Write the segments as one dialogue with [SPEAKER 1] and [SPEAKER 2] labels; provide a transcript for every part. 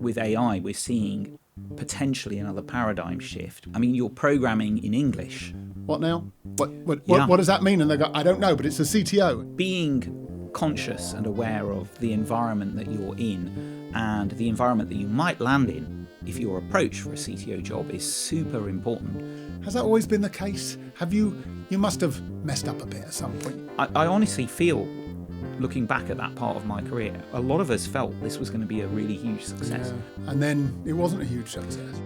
[SPEAKER 1] with AI, we're seeing potentially another paradigm shift. I mean, you're programming in English.
[SPEAKER 2] What now? What does that mean? And they go, I don't know, but it's a CTO.
[SPEAKER 1] Being conscious and aware of the environment that you're in and the environment that you might land in if you're approached for a CTO job is super important.
[SPEAKER 2] Has that always been the case? You must have messed up a bit at some point.
[SPEAKER 1] I honestly feel, looking back at that part of my career, a lot of us felt this was going to be a really huge success.
[SPEAKER 2] Yeah. And then it wasn't a huge success.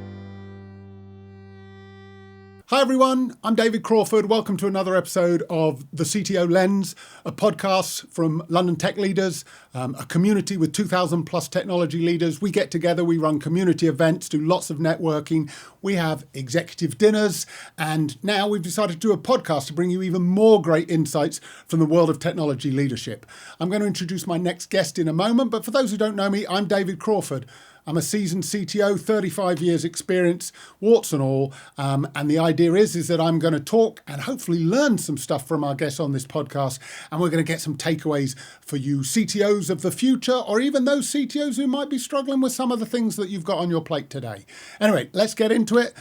[SPEAKER 2] Hi everyone, I'm David Crawford. Welcome to another episode of the CTO Lens, a podcast from London tech leaders, a community with 2,000 plus technology leaders. We get together, we run community events, do lots of networking. We have executive dinners, and now we've decided to do a podcast to bring you even more great insights from the world of technology leadership. I'm going to introduce my next guest in a moment, but for those who don't know me, I'm David Crawford. I'm a seasoned CTO, 35 years experience, warts and all. And the idea is that I'm going to talk and hopefully learn some stuff from our guests on this podcast. And we're going to get some takeaways for you CTOs of the future, or even those CTOs who might be struggling with some of the things that you've got on your plate today. Anyway, let's get into it.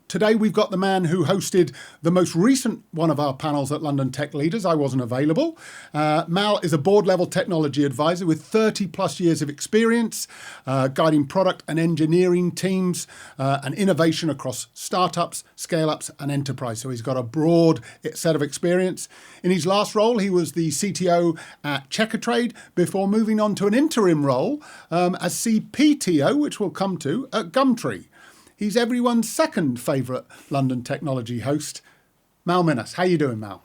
[SPEAKER 2] Today, we've got the man who hosted the most recent one of our panels at London Tech Leaders. I wasn't available. Mal is a board-level technology advisor with 30 plus years of experience, guiding product and engineering teams and innovation across startups, scale-ups and enterprise. So he's got a broad set of experience. In his last role, he was the CTO at Checkatrade before moving on to an interim role as CPTO, which we'll come to, at Gumtree. He's everyone's second favourite London technology host, Mal Minhas. How you doing, Mal?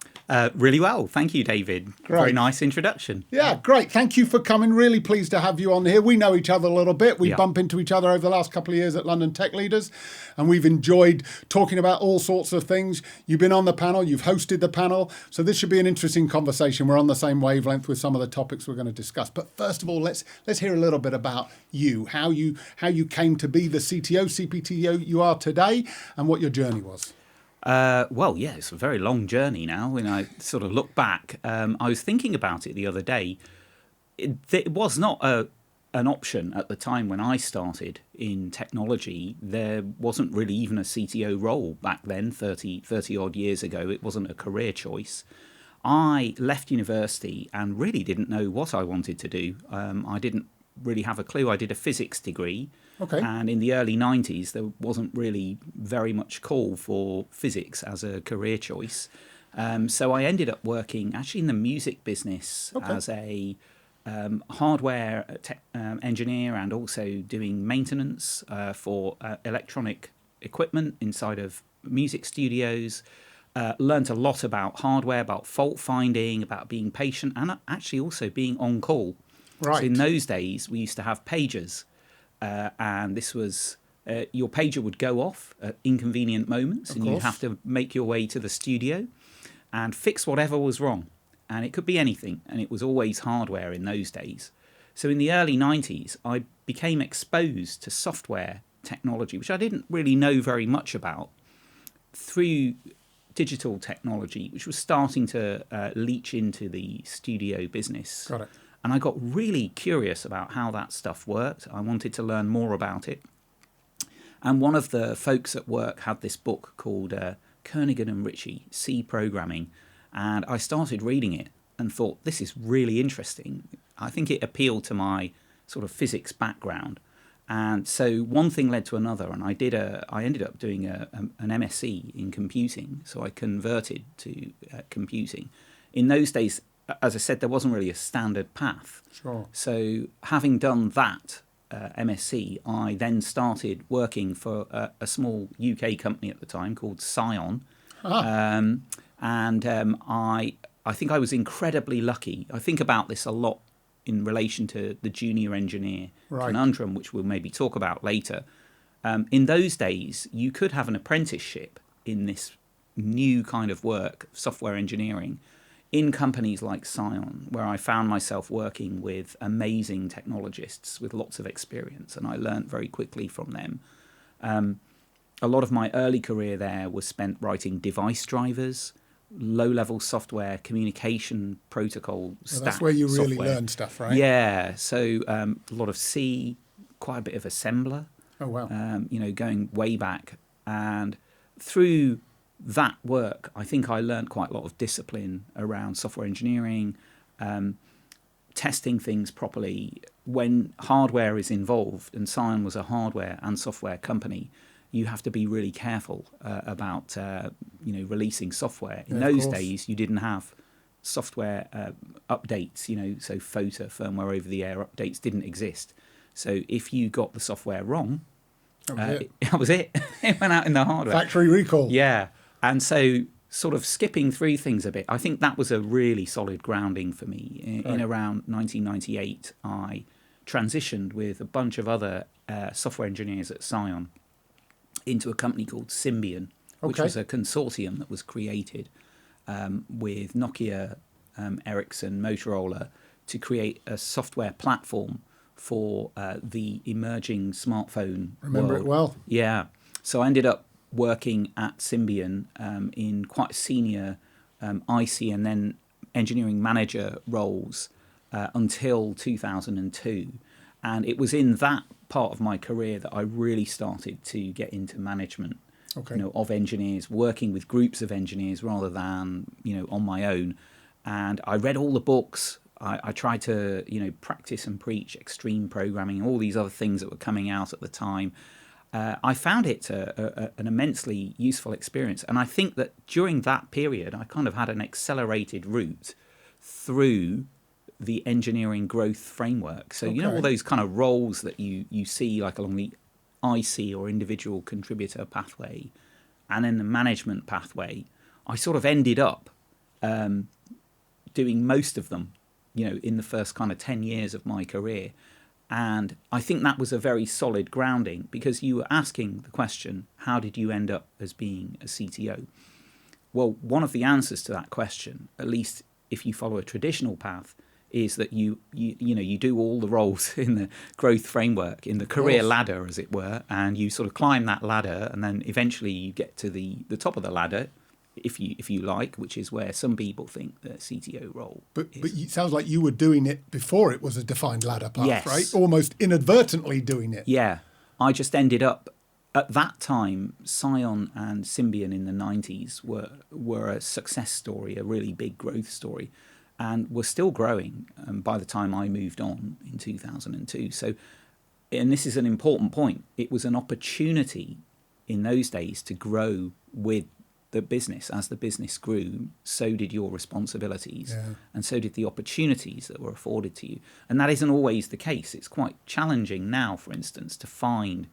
[SPEAKER 1] Really well. Thank you, David.
[SPEAKER 2] Great.
[SPEAKER 1] Very nice introduction.
[SPEAKER 2] Yeah, great. Thank you for coming. Really pleased to have you on here. We know each other a little bit. We bump into each other over the last couple of years at London Tech Leaders, and we've enjoyed talking about all sorts of things. You've been on the panel. You've hosted the panel. So this should be an interesting conversation. We're on the same wavelength with some of the topics we're going to discuss. But first of all, let's hear a little bit about you, how you came to be the CTO, CPTO you are today, and what your journey was.
[SPEAKER 1] It's a very long journey now. When I sort of look back, I was thinking about it the other day. It was not an option at the time when I started in technology. There wasn't really even a CTO role back then, 30 odd years ago. It wasn't a career choice. I left university and really didn't know what I wanted to do. I didn't really have a clue. I did a physics degree.
[SPEAKER 2] Okay.
[SPEAKER 1] And in the early 90s, there wasn't really very much call for physics as a career choice. So I ended up working actually in the music business as a hardware engineer and also doing maintenance for electronic equipment inside of music studios. Learned a lot about hardware, about fault finding, about being patient, and actually also being on call.
[SPEAKER 2] Right.
[SPEAKER 1] So in those days, we used to have pagers. And this was, your pager would go off at inconvenient moments, and you'd have to make your way to the studio and fix whatever was wrong. And it could be anything, and it was always hardware in those days. So in the early 90s, I became exposed to software technology, which I didn't really know very much about, through digital technology, which was starting to leach into the studio business.
[SPEAKER 2] Got it.
[SPEAKER 1] And I got really curious about how that stuff worked. I wanted to learn more about it. And one of the folks at work had this book called Kernighan and Ritchie, C Programming. And I started reading it and thought, this is really interesting. I think it appealed to my sort of physics background. And so one thing led to another. And I ended up doing an MSc in computing. So I converted to computing. In those days, as I said, there wasn't really a standard path.
[SPEAKER 2] Sure.
[SPEAKER 1] So having done that MSc, I then started working for a small UK company at the time called Scion. I think I was incredibly lucky. I think about this a lot in relation to the junior engineer conundrum, which we'll maybe talk about later. In those days, you could have an apprenticeship in this new kind of work, software engineering, in companies like Scion, where I found myself working with amazing technologists with lots of experience, and I learned very quickly from them. A lot of my early career there was spent writing device drivers, low-level software, communication protocol stack.
[SPEAKER 2] That's where you really
[SPEAKER 1] software.
[SPEAKER 2] learn stuff, right?
[SPEAKER 1] Yeah, so a lot of C, quite a bit of assembler.
[SPEAKER 2] Oh, wow.
[SPEAKER 1] Going way back. And through that work, I think I learned quite a lot of discipline around software engineering, testing things properly. When hardware is involved, and Scion was a hardware and software company, you have to be really careful about releasing software. In those days, you didn't have software updates, so FOTA, firmware over the air updates, didn't exist. So if you got the software wrong, that was it. It went out in the hardware.
[SPEAKER 2] Factory recall.
[SPEAKER 1] Yeah. And so sort of skipping through things a bit, I think that was a really solid grounding for me. In around 1998, I transitioned with a bunch of other software engineers at Scion into a company called Symbian, which was a consortium that was created with Nokia, Ericsson, Motorola to create a software platform for the emerging smartphone
[SPEAKER 2] Remember
[SPEAKER 1] world.
[SPEAKER 2] it well.
[SPEAKER 1] Yeah. So I ended up working at Symbian in quite senior IC and then engineering manager roles until 2002. And it was in that part of my career that I really started to get into management of engineers, working with groups of engineers rather than, on my own. And I read all the books. I tried to, practice and preach extreme programming, all these other things that were coming out at the time. I found it an immensely useful experience. And I think that during that period, I kind of had an accelerated route through the engineering growth framework. So, all those kind of roles that you see like along the IC or individual contributor pathway and then the management pathway, I sort of ended up doing most of them, in the first kind of 10 years of my career. And I think that was a very solid grounding because you were asking the question, how did you end up as being a CTO? Well, one of the answers to that question, at least if you follow a traditional path, is that you do all the roles in the growth framework, in the career ladder, as it were, and you sort of climb that ladder, and then eventually you get to the top of the ladder, if you like, which is where some people think the CTO role
[SPEAKER 2] But
[SPEAKER 1] is.
[SPEAKER 2] it sounds like you were doing it before it was a defined ladder path,
[SPEAKER 1] Yes.
[SPEAKER 2] right? Almost inadvertently doing it.
[SPEAKER 1] Yeah. I just ended up, at that time, Scion and Symbian in the 90s were a success story, a really big growth story, and were still growing by the time I moved on in 2002. So, and this is an important point, it was an opportunity in those days to grow with the business. As the business grew, so did your responsibilities, and so did the opportunities that were afforded to you. And that isn't always the case. It's quite challenging now, for instance, to find.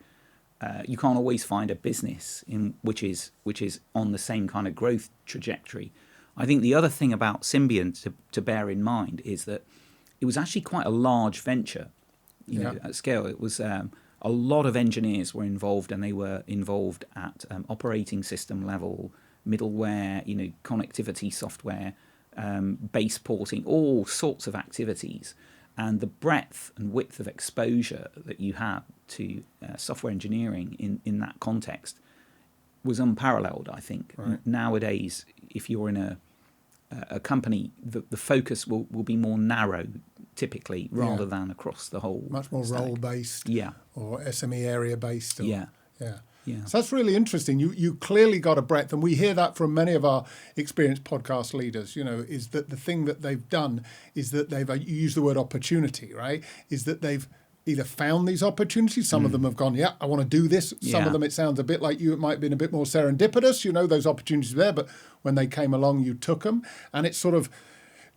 [SPEAKER 1] You can't always find a business which is on the same kind of growth trajectory. I think the other thing about Symbian to bear in mind is that it was actually quite a large venture, at scale. It was a lot of engineers were involved, and they were involved at operating system level, middleware, connectivity software, base porting, all sorts of activities. And the breadth and width of exposure that you had to software engineering in that context was unparalleled, I think.
[SPEAKER 2] Right.
[SPEAKER 1] Nowadays, if you're in a company, the focus will be more narrow, typically, rather than across the whole
[SPEAKER 2] Much more
[SPEAKER 1] stack.
[SPEAKER 2] role-based or SME area-based.
[SPEAKER 1] Yeah.
[SPEAKER 2] So that's really interesting. You clearly got a breadth, and we hear that from many of our experienced podcast leaders, is that the thing that they've done is that you use the word opportunity, right? Is that they've either found these opportunities. Some of them have gone, I want to do this. Some of them, it sounds a bit like it might have been a bit more serendipitous, those opportunities were there, but when they came along, you took them. And it's sort of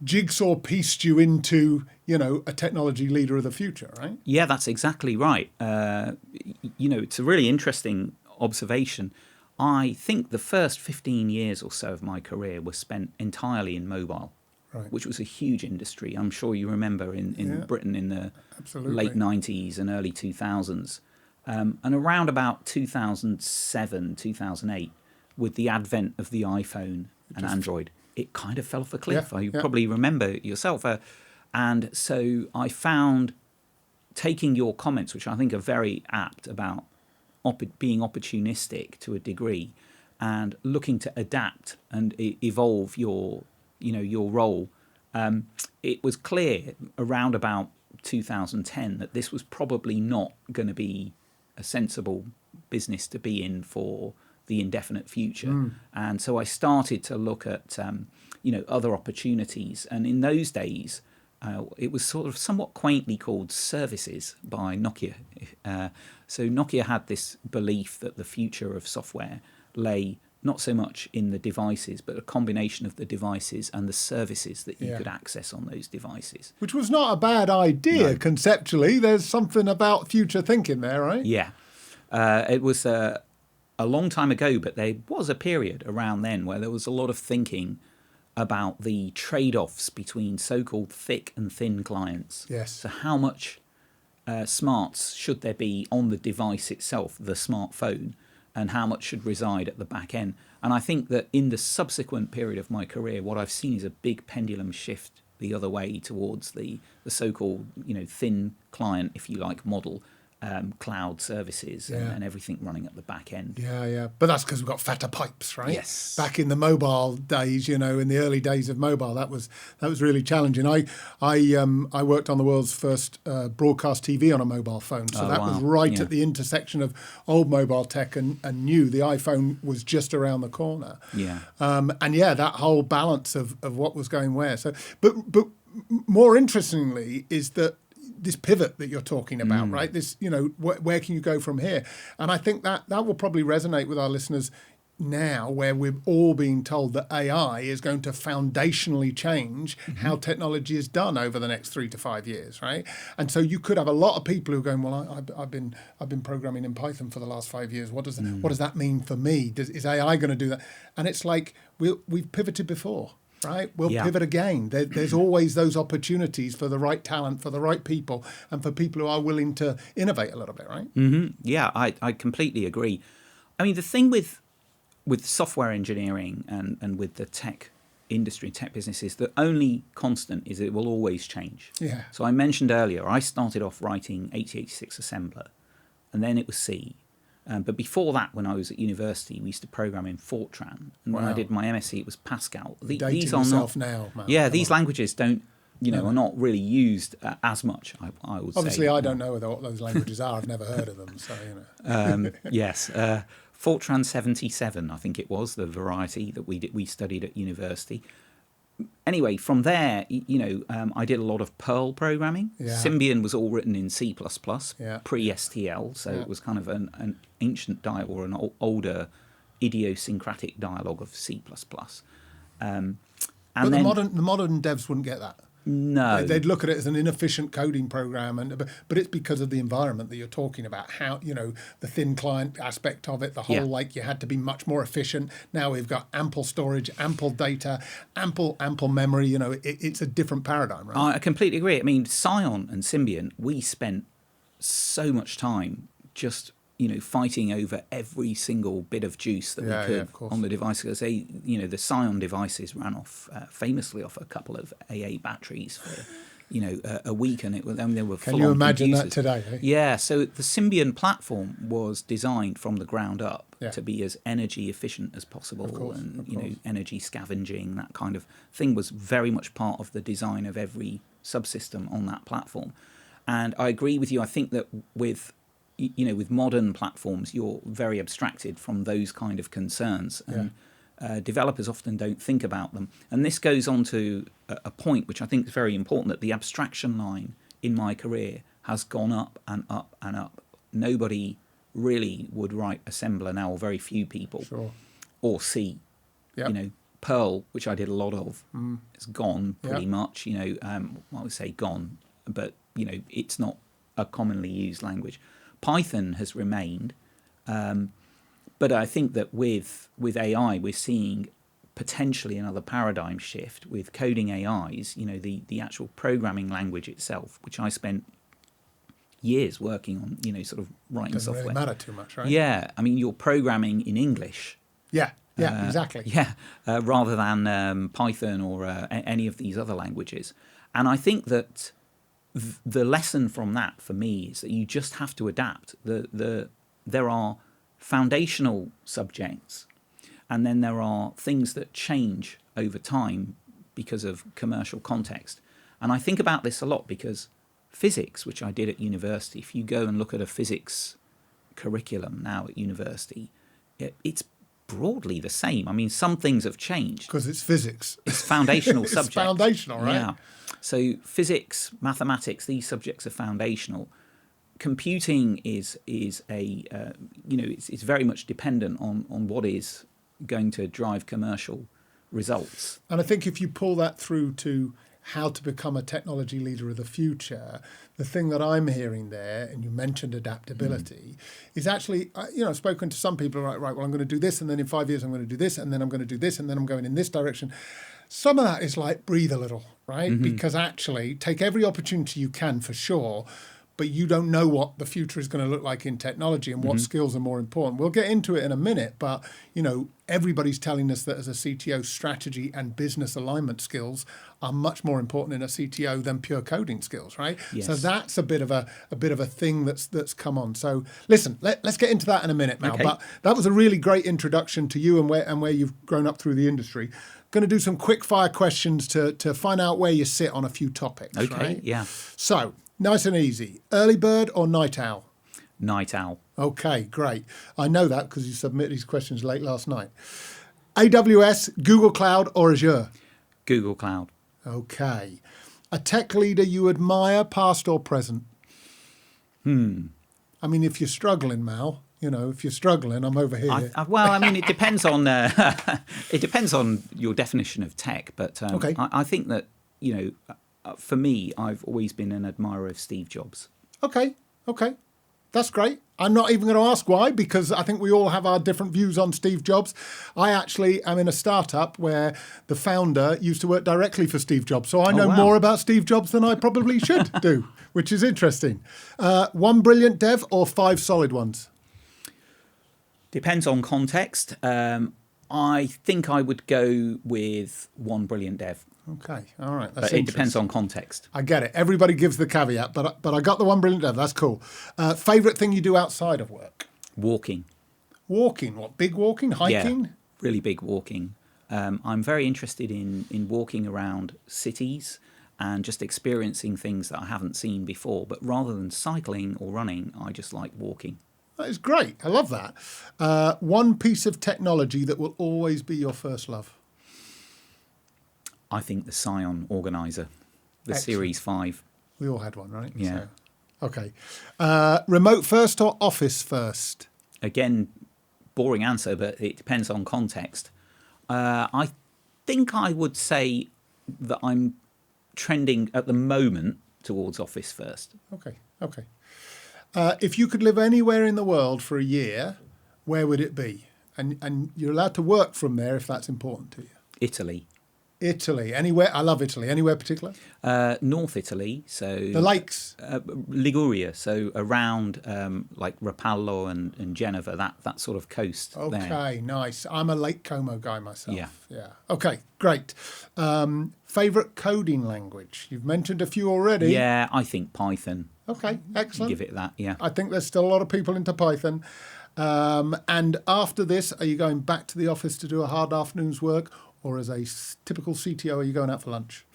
[SPEAKER 2] jigsaw pieced you into, a technology leader of the future, right?
[SPEAKER 1] Yeah, that's exactly right. It's a really interesting observation. I think the first 15 years or so of my career was spent entirely in mobile, which was a huge industry. I'm sure you remember in Britain in the late 90s and early 2000s. And around about 2007, 2008, with the advent of the iPhone and Android, it kind of fell off a cliff. You probably remember yourself. And so I found, taking your comments, which I think are very apt about being opportunistic to a degree and looking to adapt and evolve your role, it was clear around about 2010 that this was probably not going to be a sensible business to be in for the indefinite future. And so I started to look at other opportunities. And in those days, it was sort of somewhat quaintly called services by Nokia. So Nokia had this belief that the future of software lay not so much in the devices, but a combination of the devices and the services that you could access on those devices.
[SPEAKER 2] Which was not a bad idea conceptually. There's something about future thinking there, right?
[SPEAKER 1] Yeah. It was a long time ago, but there was a period around then where there was a lot of thinking about the trade-offs between so-called thick and thin clients.
[SPEAKER 2] Yes.
[SPEAKER 1] So how much smarts should there be on the device itself, the smartphone, and how much should reside at the back end? And I think that in the subsequent period of my career, what I've seen is a big pendulum shift the other way towards the so-called thin client, if you like, model. Cloud services and everything running at the back end.
[SPEAKER 2] Yeah. But that's because we've got fatter pipes, right?
[SPEAKER 1] Yes.
[SPEAKER 2] Back in the mobile days, in the early days of mobile, that was really challenging. I worked on the world's first broadcast TV on a mobile phone, so was right at the intersection of old mobile tech and new. The iPhone was just around the corner.
[SPEAKER 1] Yeah.
[SPEAKER 2] That whole balance of what was going where. So, but more interestingly is that this pivot that you're talking about, right? This, where can you go from here? And I think that will probably resonate with our listeners now, where we're all being told that AI is going to foundationally change how technology is done over the next 3 to 5 years, right? And so you could have a lot of people who are going, well, I've been programming in Python for the last 5 years. What does that mean for me? Is AI going to do that? And it's like we've pivoted before. Right, we'll pivot again. There's always those opportunities for the right talent, for the right people, and for people who are willing to innovate a little bit, right?
[SPEAKER 1] Mm-hmm. Yeah, I completely agree. I mean, the thing with software engineering and with the tech industry, tech businesses, the only constant is it will always change.
[SPEAKER 2] Yeah.
[SPEAKER 1] So I mentioned earlier, I started off writing 8086 assembler, and then it was C. But before that, when I was at university, we used to program in Fortran. And when I did my MSc, it was Pascal.
[SPEAKER 2] These are not now, man.
[SPEAKER 1] Yeah, these languages don't, are not really used as much, I would say.
[SPEAKER 2] Obviously, I don't know what those languages are. I've never heard of them, so,
[SPEAKER 1] Yes. Fortran 77, I think it was, the variety that we studied at university. Anyway, from there, I did a lot of Perl programming.
[SPEAKER 2] Yeah.
[SPEAKER 1] Symbian was all written in C++, pre-STL, so it was kind of an ancient or an older idiosyncratic dialogue of C++.
[SPEAKER 2] But the modern devs wouldn't get that.
[SPEAKER 1] No.
[SPEAKER 2] They'd look at it as an inefficient coding program, but it's because of the environment that you're talking about, how, the thin client aspect of it, the whole, you had to be much more efficient. Now we've got ample storage, ample data, ample memory, it's a different paradigm, right?
[SPEAKER 1] I completely agree. I mean, Scion and Symbian, we spent so much time just fighting over every single bit of juice that we could on the device. Because the Scion devices ran famously off a couple of AA batteries for a week, and they were full.
[SPEAKER 2] Can you imagine
[SPEAKER 1] computers.
[SPEAKER 2] that today? Eh?
[SPEAKER 1] Yeah. So the Symbian platform was designed from the ground up to be as energy efficient as possible, energy scavenging, that kind of thing was very much part of the design of every subsystem on that platform. And I agree with you. I think that with modern platforms, you're very abstracted from those kind of concerns, and developers often don't think about them. And this goes on to a point which I think is very important, that the abstraction line in my career has gone up and up and up. Nobody really would write assembler now, or very few people, or C. Yep. Perl, which I did a lot of, it's gone pretty much. I would say gone, but it's not a commonly used language. Python has remained, but I think that with AI, we're seeing potentially another paradigm shift with coding AIs. The actual programming language itself, which I spent years working on. Sort of writing
[SPEAKER 2] Doesn't
[SPEAKER 1] software.
[SPEAKER 2] Really matter too much, right?
[SPEAKER 1] Yeah, I mean, you're programming in English.
[SPEAKER 2] Yeah, exactly.
[SPEAKER 1] Yeah, rather than Python or any of these other languages, and I think that. The lesson from that for me is that you just have to adapt. There are foundational subjects, and then there are things that change over time because of commercial context. And I think about this a lot because physics, which I did at university, if you go and look at a physics curriculum now at university, it's broadly the same. I mean, some things have changed.
[SPEAKER 2] Because it's physics.
[SPEAKER 1] It's foundational
[SPEAKER 2] It's
[SPEAKER 1] subject.
[SPEAKER 2] foundational, right?
[SPEAKER 1] Yeah. So physics, mathematics, these subjects are foundational. Computing is a it's very much dependent on what is going to drive commercial results.
[SPEAKER 2] And I think if you pull that through to how to become a technology leader of the future, the thing that I'm hearing there, and you mentioned adaptability, is actually, I've spoken to some people, right, well, I'm going to do this, and then in 5 years I'm going to do this, and then I'm going to do this, and then I'm going in this direction. Some of that is like breathe a little, right? Because actually take every opportunity you can for sure, but you don't know what the future is going to look like in technology and what skills are more important. We'll get into it in a minute, but everybody's telling us that as a CTO, strategy and business alignment skills are much more important in a CTO than pure coding skills, right?
[SPEAKER 1] Yes.
[SPEAKER 2] So that's a bit of a thing that's come on. So listen, let's get into that in a minute, Mal.
[SPEAKER 1] Okay.
[SPEAKER 2] But that was a really great introduction to you and where you've grown up through the industry. Going to do some quick fire questions to find out where you sit on a few topics.
[SPEAKER 1] Okay,
[SPEAKER 2] right?
[SPEAKER 1] yeah.
[SPEAKER 2] So nice and easy. Early bird or night owl?
[SPEAKER 1] Night owl.
[SPEAKER 2] Okay, great. I know that because you submitted these questions late last night. AWS, Google Cloud, or Azure?
[SPEAKER 1] Google Cloud.
[SPEAKER 2] Okay. A tech leader you admire, past or present? I mean, if you're struggling, Mal, if you're struggling, I'm over here.
[SPEAKER 1] It depends on it depends on your definition of tech. But
[SPEAKER 2] Okay.
[SPEAKER 1] I think that for me, I've always been an admirer of Steve Jobs.
[SPEAKER 2] Okay. That's great. I'm not even going to ask why, because I think we all have our different views on Steve Jobs. I actually am in a startup where the founder used to work directly for Steve Jobs. So I know more about Steve Jobs than I probably should do, which is interesting. One brilliant dev or 5 solid ones?
[SPEAKER 1] Depends on context. I think I would go with one brilliant dev.
[SPEAKER 2] Okay, all right.
[SPEAKER 1] But it depends on context.
[SPEAKER 2] I get it. Everybody gives the caveat, but I got the one brilliant dev. That's cool. Favourite thing you do outside of work?
[SPEAKER 1] Walking.
[SPEAKER 2] Walking? What, big walking? Hiking?
[SPEAKER 1] Yeah, really big walking. I'm very interested in walking around cities and just experiencing things that I haven't seen before. But rather than cycling or running, I just like walking.
[SPEAKER 2] That is great. I love that. One piece of technology that will always be your first love?
[SPEAKER 1] I think the Scion organizer, the
[SPEAKER 2] Excellent.
[SPEAKER 1] Series 5.
[SPEAKER 2] We all had one, right?
[SPEAKER 1] Yeah.
[SPEAKER 2] So, okay. Remote first or office first?
[SPEAKER 1] Again, boring answer, but it depends on context. I think I would say that I'm trending at the moment towards office first.
[SPEAKER 2] Okay. If you could live anywhere in the world for a year, where would it be? And you're allowed to work from there if that's important to you.
[SPEAKER 1] Italy.
[SPEAKER 2] Italy. Anywhere? I love Italy. Anywhere particular?
[SPEAKER 1] North Italy, so
[SPEAKER 2] The lakes.
[SPEAKER 1] Liguria, so around like Rapallo and Genova, that sort of coast.
[SPEAKER 2] Okay,
[SPEAKER 1] there.
[SPEAKER 2] nice. I'm a Lake Como guy myself.
[SPEAKER 1] Yeah.
[SPEAKER 2] Okay, great. Favourite coding language? You've mentioned a few already.
[SPEAKER 1] Yeah, I think Python.
[SPEAKER 2] Okay, excellent.
[SPEAKER 1] Give it that. Yeah.
[SPEAKER 2] I think there's still a lot of people into Python. And after this, are you going back to the office to do a hard afternoon's work? Or as a typical CTO, are you going out for lunch?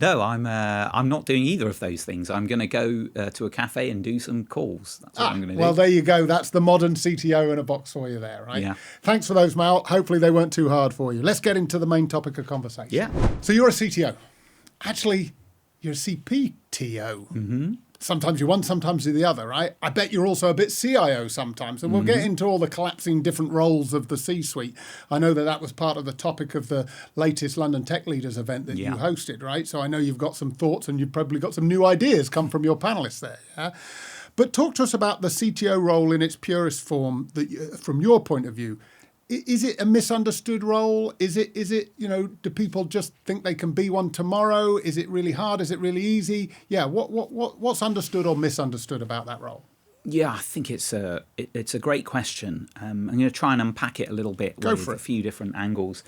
[SPEAKER 1] No, I'm not doing either of those things. I'm going to go to a cafe and do some calls. That's what I'm going to do.
[SPEAKER 2] Well, there you go. That's the modern CTO in a box for you there, right?
[SPEAKER 1] Yeah.
[SPEAKER 2] Thanks for those, Mal. Hopefully they weren't too hard for you. Let's get into the main topic of conversation.
[SPEAKER 1] Yeah.
[SPEAKER 2] So you're a CTO. Actually, you're a CPTO. Mm-hmm. Sometimes you're one, sometimes you're the other, right? I bet you're also a bit CIO sometimes. And we'll get into all the collapsing different roles of the C-suite. I know that was part of the topic of the latest London Tech Leaders event that you hosted, right? So I know you've got some thoughts and you've probably got some new ideas come from your panelists there. Yeah? But talk to us about the CTO role in its purest form from your point of view. Is it a misunderstood role? Is it, do people just think they can be one tomorrow? Is it really hard? Is it really easy? Yeah, what's understood or misunderstood about that role?
[SPEAKER 1] Yeah, I think it's a great question. I'm going to try and unpack it a little bit with a few different angles.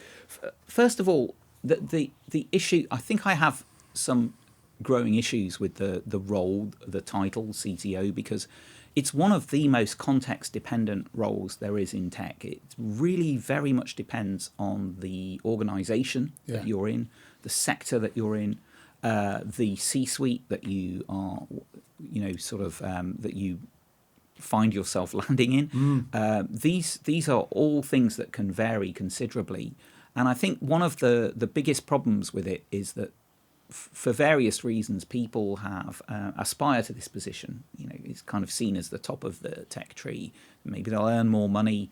[SPEAKER 1] First of all, the issue, I think I have some growing issues with the role, the title CTO, because it's one of the most context-dependent roles there is in tech. It really very much depends on the organization that you're in, the sector that you're in, the C-suite that you are, that you find yourself landing in. These are all things that can vary considerably. And I think one of the biggest problems with it is that for various reasons, people have aspire to this position. It's kind of seen as the top of the tech tree. Maybe they'll earn more money.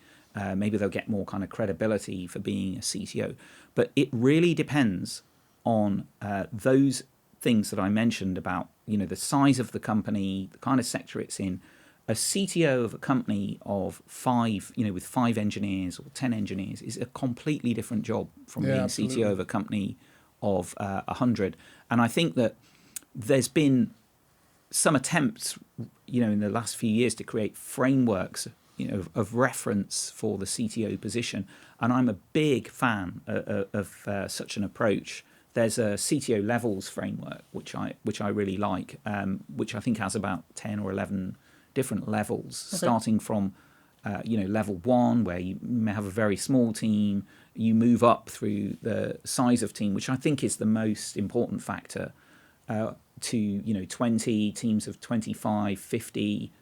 [SPEAKER 1] Maybe they'll get more kind of credibility for being a CTO. But it really depends on those things that I mentioned about, the size of the company, the kind of sector it's in. A CTO of a company of 5, with 5 engineers or 10 engineers is a completely different job from being
[SPEAKER 2] absolutely.
[SPEAKER 1] CTO of a company of 100. And I think that there's been some attempts, in the last few years to create frameworks, of reference for the CTO position. And I'm a big fan of such an approach. There's a CTO levels framework, which I really like, which I think has about 10 or 11 different levels, starting from level 1, where you may have a very small team. You move up through the size of team, which I think is the most important factor, to 20 teams of 25, 50,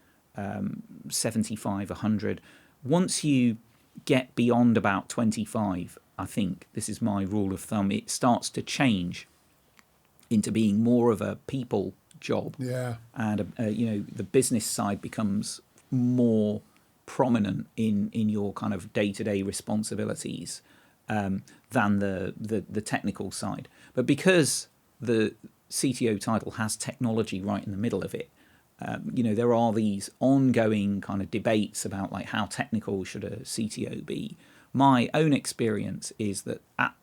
[SPEAKER 1] 75, 100. Once you get beyond about 25, I think this is my rule of thumb, it starts to change into being more of a people job. And the business side becomes more prominent in your kind of day-to-day responsibilities than the technical side. But because the CTO title has technology right in the middle of it, there are these ongoing kind of debates about like how technical should a CTO be. My own experience is that at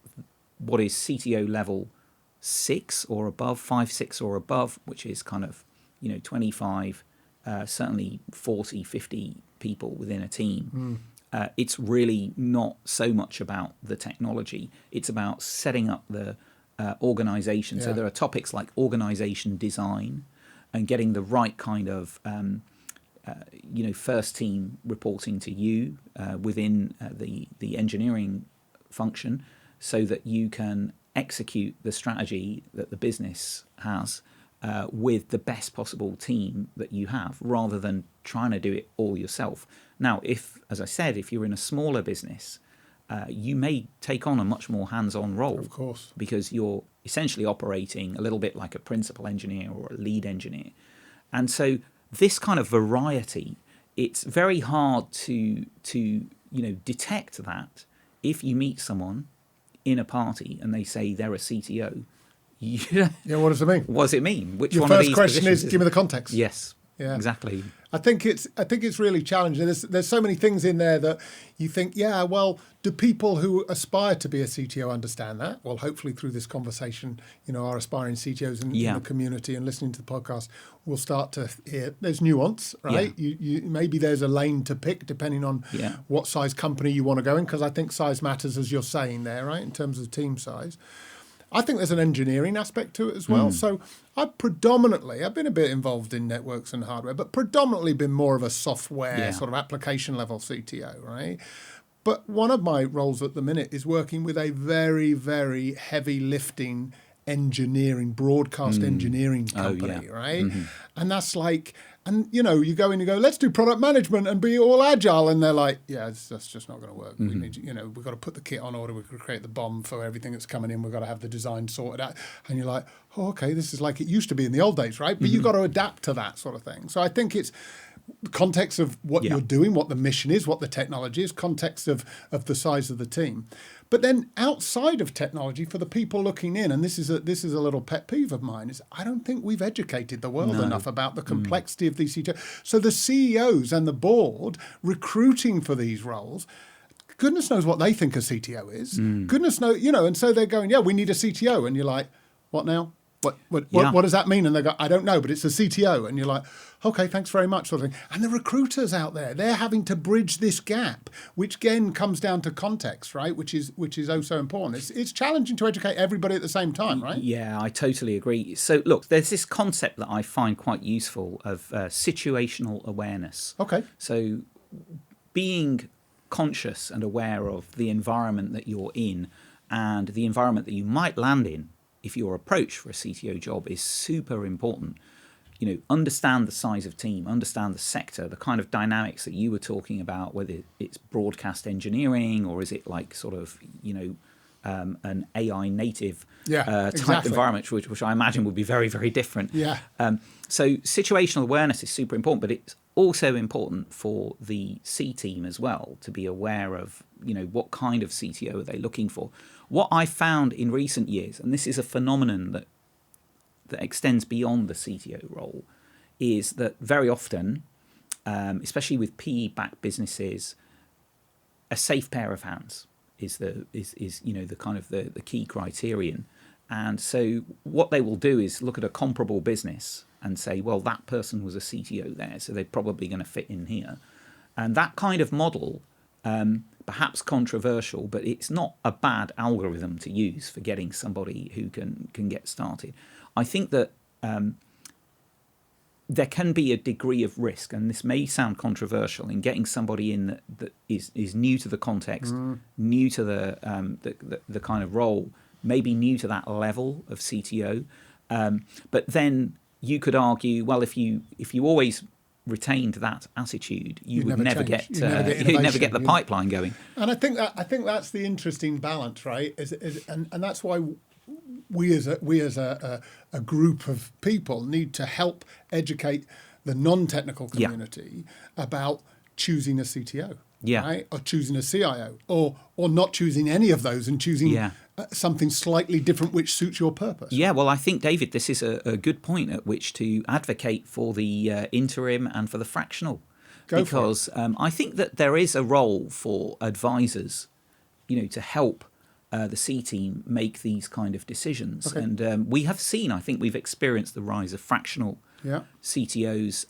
[SPEAKER 1] what is CTO level 6 or above, 5, 6 or above, which is kind of 25, certainly 40, 50 people within a team. It's really not so much about the technology. It's about setting up the organization. So there are topics like organization design and getting the right kind of first team reporting to you within the engineering function, so that you can execute the strategy that the business has with the best possible team that you have, rather than trying to do it all yourself. Now, as I said, if you're in a smaller business, you may take on a much more hands-on role.
[SPEAKER 2] Of course.
[SPEAKER 1] Because you're essentially operating a little bit like a principal engineer or a lead engineer. And so this kind of variety, it's very hard to detect that if you meet someone in a party and they say they're a CTO.
[SPEAKER 2] What does it mean?
[SPEAKER 1] What does it mean? Which
[SPEAKER 2] Your
[SPEAKER 1] one of
[SPEAKER 2] first
[SPEAKER 1] these
[SPEAKER 2] question is,
[SPEAKER 1] positions
[SPEAKER 2] give me the context.
[SPEAKER 1] Yes, exactly.
[SPEAKER 2] I think it's really challenging. There's so many things in there that you think, do people who aspire to be a CTO understand that? Well, hopefully through this conversation, our aspiring CTOs in the community and listening to the podcast, we'll start to hear there's nuance, right? You maybe there's a lane to pick depending on what size company you want to go in, because I think size matters, as you're saying there, right, in terms of team size. I think there's an engineering aspect to it as well. So I've been a bit involved in networks and hardware, but predominantly been more of a software sort of application level CTO, right? But one of my roles at the minute is working with a very, very heavy lifting broadcast engineering company, right? Mm-hmm. And that's like, you go in and go, let's do product management and be all agile. And they're like, that's just not going to work. Mm-hmm. We need, we've got to put the kit on order. We've got to create the BOM for everything that's coming in. We've got to have the design sorted out. And you're like, okay, this is like it used to be in the old days, right? But you've got to adapt to that sort of thing. So I think it's the context of what you're doing, what the mission is, what the technology is, context of the size of the team. But then outside of technology, for the people looking in, and this is a little pet peeve of mine, is I don't think we've educated the world enough about the complexity of these CTOs. So the CEOs and the board recruiting for these roles, goodness knows what they think a CTO is. Goodness knows, and so they're going, we need a CTO. And you're like, what now? What does that mean? And they go, I don't know, but it's a CTO. And you're like, okay, thanks very much, sort of thing. And the recruiters out there, they're having to bridge this gap, which again comes down to context, right? Which is oh so important. It's challenging to educate everybody at the same time, right?
[SPEAKER 1] Yeah, I totally agree. So look, there's this concept that I find quite useful of situational awareness.
[SPEAKER 2] Okay.
[SPEAKER 1] So being conscious and aware of the environment that you're in and the environment that you might land in if your approach for a CTO job is super important, understand the size of team, understand the sector, the kind of dynamics that you were talking about, whether it's broadcast engineering or is it like sort of, an AI native type environment, which I imagine would be very, very different.
[SPEAKER 2] Yeah.
[SPEAKER 1] So situational awareness is super important, but it's also important for the C team as well to be aware of, what kind of CTO are they looking for. What I found in recent years, and this is a phenomenon that extends beyond the CTO role, is that very often, especially with PE-backed businesses, a safe pair of hands is the kind of the key criterion. And so what they will do is look at a comparable business and say, well, that person was a CTO there, so they're probably going to fit in here. And that kind of model, perhaps controversial, but it's not a bad algorithm to use for getting somebody who can get started. I think that there can be a degree of risk, and this may sound controversial, in getting somebody in that is new to the context, new to the kind of role, maybe new to that level of CTO. But then you could argue, well, if you always retained that attitude, you'd never get the pipeline going.
[SPEAKER 2] And I think that's the interesting balance, right? And that's why we as a group of people need to help educate the non-technical community about choosing a CTO, right? Or choosing a CIO, or not choosing any of those and choosing something slightly different which suits your purpose.
[SPEAKER 1] Yeah, well, I think, David, this is a good point at which to advocate for the interim and for the fractional. Because I think that there is a role for advisors, to help the C team make these kind of decisions. Okay. And we have seen, I think we've experienced the rise of fractional CTOs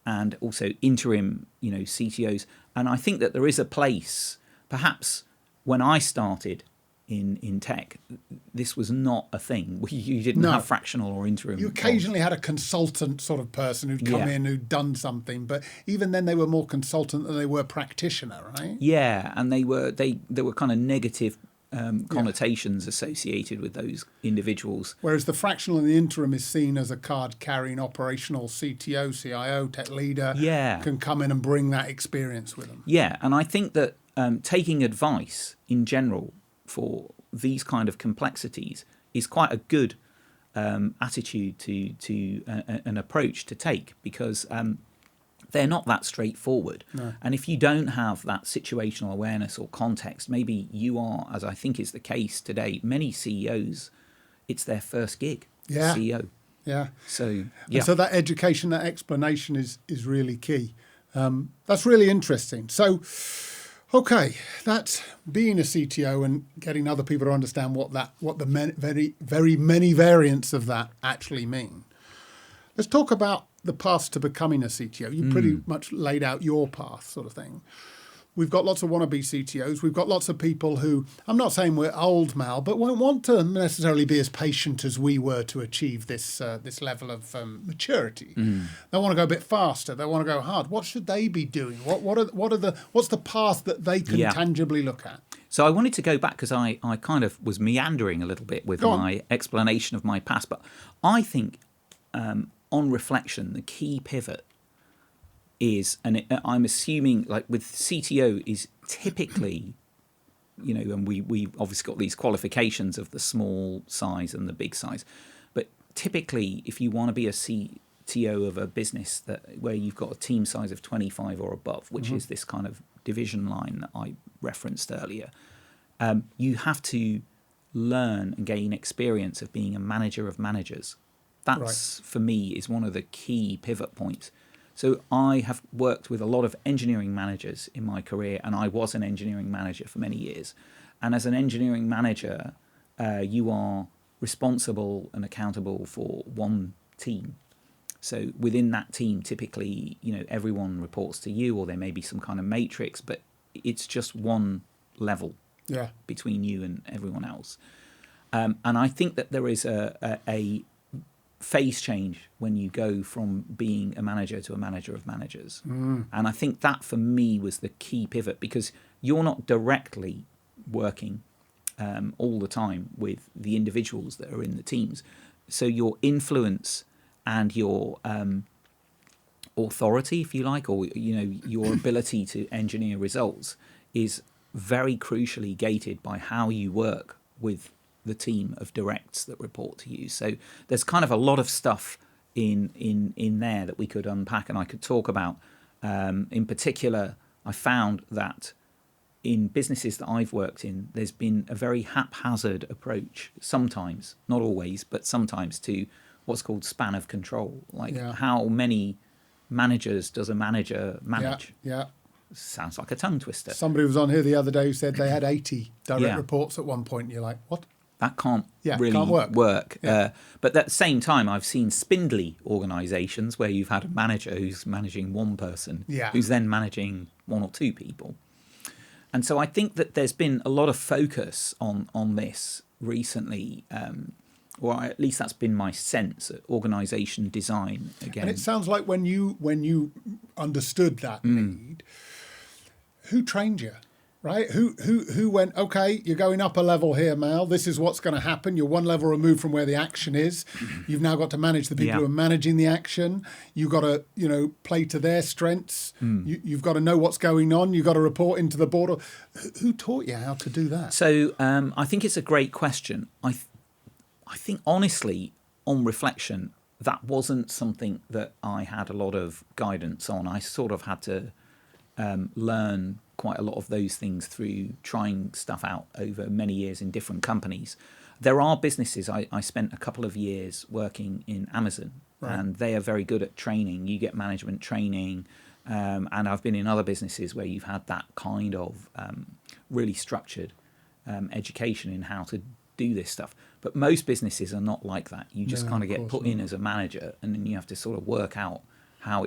[SPEAKER 1] and also interim, CTOs. And I think that there is a place, perhaps when I started in tech, this was not a thing. You didn't have fractional or interim.
[SPEAKER 2] You occasionally had a consultant sort of person who'd come in, who'd done something, but even then they were more consultant than they were practitioner, right? Yeah,
[SPEAKER 1] and there were kind of negative connotations associated with those individuals.
[SPEAKER 2] Whereas the fractional and the interim is seen as a card-carrying operational CTO, CIO, tech leader, can come in and bring that experience with them.
[SPEAKER 1] Yeah, and I think that taking advice in general for these kind of complexities is quite a good attitude to an approach to take, because they're not that straightforward. No. And if you don't have that situational awareness or context, maybe you are, as I think is the case today, many CEOs, it's their first gig, CEO.
[SPEAKER 2] Yeah.
[SPEAKER 1] So
[SPEAKER 2] that education, that explanation is really key. That's really interesting. So, okay, that's being a CTO and getting other people to understand what the very, very many variants of that actually mean. Let's talk about the path to becoming a CTO. You pretty much laid out your path, sort of thing. We've got lots of wannabe CTOs. We've got lots of people who, I'm not saying we're old, Mal, but won't want to necessarily be as patient as we were to achieve this level of maturity. They want to go a bit faster. They want to go hard. What should they be doing? What's the path that they can tangibly look at?
[SPEAKER 1] So I wanted to go back because I kind of was meandering a little bit with my explanation of my past, but I think on reflection, the key pivot is, and I'm assuming like with CTO is typically, and we obviously got these qualifications of the small size and the big size, but typically if you want to be a CTO of a business where you've got a team size of 25 or above, which is this kind of division line that I referenced earlier, you have to learn and gain experience of being a manager of managers. That's, for me, is one of the key pivot points. So I have worked with a lot of engineering managers in my career, and I was an engineering manager for many years. And as an engineering manager, you are responsible and accountable for one team. So within that team, typically, everyone reports to you, or there may be some kind of matrix, but it's just one level between you and everyone else. And I think that there is a phase change when you go from being a manager to a manager of managers. And I think that for me was the key pivot, because you're not directly working all the time with the individuals that are in the teams. So your influence and your authority, if you like, or your ability to engineer results is very crucially gated by how you work with the team of directs that report to you. So there's kind of a lot of stuff in there that we could unpack and I could talk about. In particular, I found that in businesses that I've worked in, there's been a very haphazard approach sometimes, not always, but sometimes, to what's called span of control. Like how many managers does a manager manage?
[SPEAKER 2] Yeah.
[SPEAKER 1] Sounds like a tongue twister.
[SPEAKER 2] Somebody was on here the other day who said they had 80 direct reports at one point. And you're like, what?
[SPEAKER 1] That can't really work.
[SPEAKER 2] Yeah.
[SPEAKER 1] But at the same time, I've seen spindly organisations where you've had a manager who's managing one person, who's then managing one or two people. And so I think that there's been a lot of focus on this recently, or at least that's been my sense, organisation design again.
[SPEAKER 2] And it sounds like when you understood that need, who trained you? Right? Who went, okay, you're going up a level here, Mal. This is what's going to happen. You're one level removed from where the action is. You've now got to manage the people who are managing the action. You've got to, play to their strengths. You've got to know what's going on. You've got to report into the board. Who taught you how to do that?
[SPEAKER 1] So I think it's a great question. I think, honestly, on reflection, that wasn't something that I had a lot of guidance on. I sort of had to learn quite a lot of those things through trying stuff out over many years in different companies. There are businesses, I spent a couple of years working in Amazon, and they are very good at training. You get management training, and I've been in other businesses where you've had that kind of really structured education in how to do this stuff. But most businesses are not like that. You just kind of get put in as a manager, and then you have to sort of work out how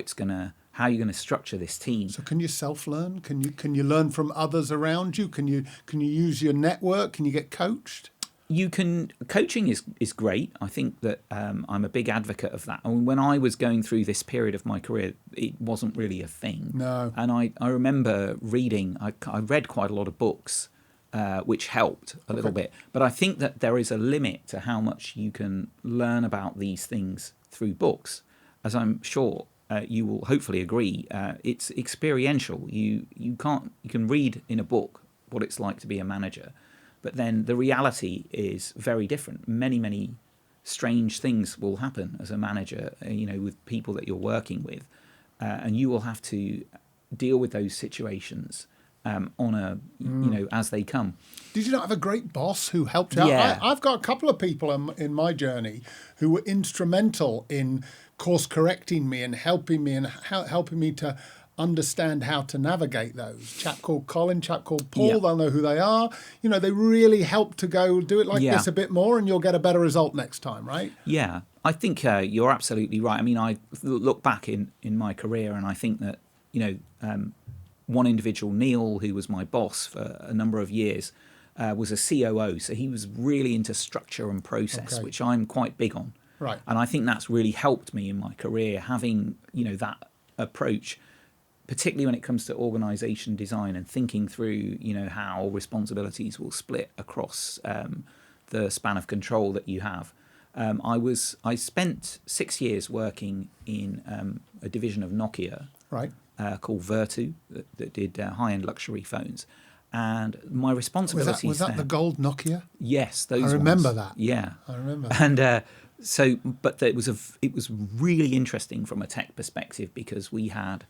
[SPEAKER 1] you're going to structure this team.
[SPEAKER 2] So can you self-learn? Can you learn from others around you? Can you use your network? Can you get coached?
[SPEAKER 1] You can. Coaching is great. I think that I'm a big advocate of that. I mean, when I was going through this period of my career, it wasn't really a thing.
[SPEAKER 2] No.
[SPEAKER 1] And I remember reading. I read quite a lot of books, which helped a little bit. But I think that there is a limit to how much you can learn about these things through books, as I'm sure you will hopefully agree. It's experiential. You can read in a book what it's like to be a manager, but then the reality is very different. Many strange things will happen as a manager, with people that you're working with, and you will have to deal with those situations on a as they come.
[SPEAKER 2] Did you not have a great boss who helped out?
[SPEAKER 1] Yeah.
[SPEAKER 2] I've got a couple of people in my journey who were instrumental in course correcting me and helping me to understand how to navigate those. Chap called Colin, chap called Paul, they'll know who they are. They really help to go do it like this a bit more, and you'll get a better result next time, right?
[SPEAKER 1] Yeah, I think you're absolutely right. I mean, I look back in my career, and I think that, one individual, Neil, who was my boss for a number of years, was a COO. So he was really into structure and process, which I'm quite big on.
[SPEAKER 2] Right.
[SPEAKER 1] And I think that's really helped me in my career, having, that approach, particularly when it comes to organisation design and thinking through, how responsibilities will split across the span of control that you have. I spent 6 years working in a division of Nokia, called Vertu, that did high-end luxury phones. And my responsibilities
[SPEAKER 2] was that the gold Nokia?
[SPEAKER 1] Yes, those.
[SPEAKER 2] I remember
[SPEAKER 1] ones.
[SPEAKER 2] that.
[SPEAKER 1] Yeah,
[SPEAKER 2] I remember.
[SPEAKER 1] And but it was really interesting from a tech perspective, because we had,